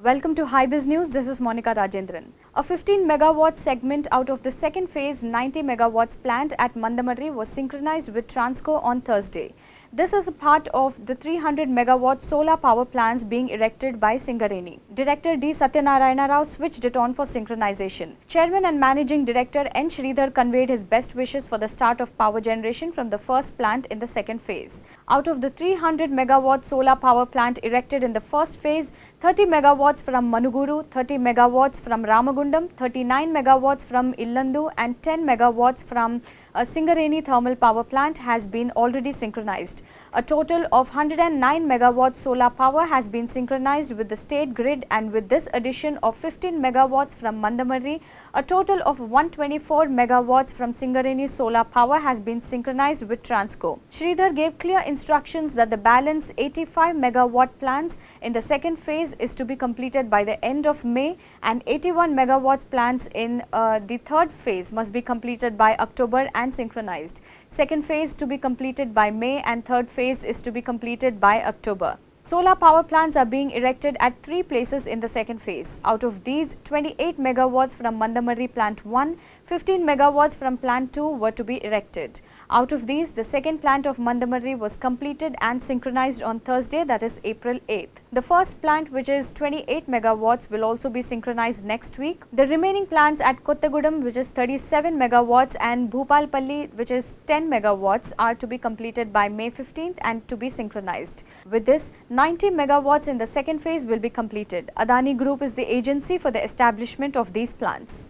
Welcome to HiBiz News. This is Monica Rajendran. A 15 megawatt segment out of the second phase 90 megawatts plant at Mandamarri was synchronized with Transco on Thursday. This is a part of the 300 megawatt solar power plants being erected by Singareni. Director D. Satyanarayana Rao switched it on for synchronization. Chairman and Managing Director N. Sridhar conveyed his best wishes for the start of power generation from the first plant in the second phase. Out of the 300 megawatt solar power plant erected in the first phase, 30 megawatts from Manuguru, 30 megawatts from Ramagundam, 39 megawatts from Illandu and 10 megawatts from a Singareni thermal power plant has been already synchronized. A total of 109 megawatt solar power has been synchronized with the state grid, and with this addition of 15 megawatts from Mandamarri, a total of 124 megawatts from Singareni solar power has been synchronized with Transco. Sridhar gave clear instructions that the balance 85 megawatt plants in the second phase is to be completed by the end of May, and 81 megawatts plants in the third phase must be completed by October and synchronized. Second phase to be completed by May and third phase is to be completed by October. Solar power plants are being erected at 3 places in the second phase. Out of these, 28 megawatts from Mandamarri Plant 1, 15 megawatts from Plant 2 were to be erected. Out of these, the second plant of Mandamarri was completed and synchronized on Thursday, that is April 8th. The first plant, which is 28 megawatts, will also be synchronized next week. The remaining plants at Kottagudem, which is 37 megawatts, and Bhupalpalli, which is 10 megawatts, are to be completed by May 15th and to be synchronized. With this, 90 megawatts in the second phase will be completed. Adani Group is the agency for the establishment of these plants.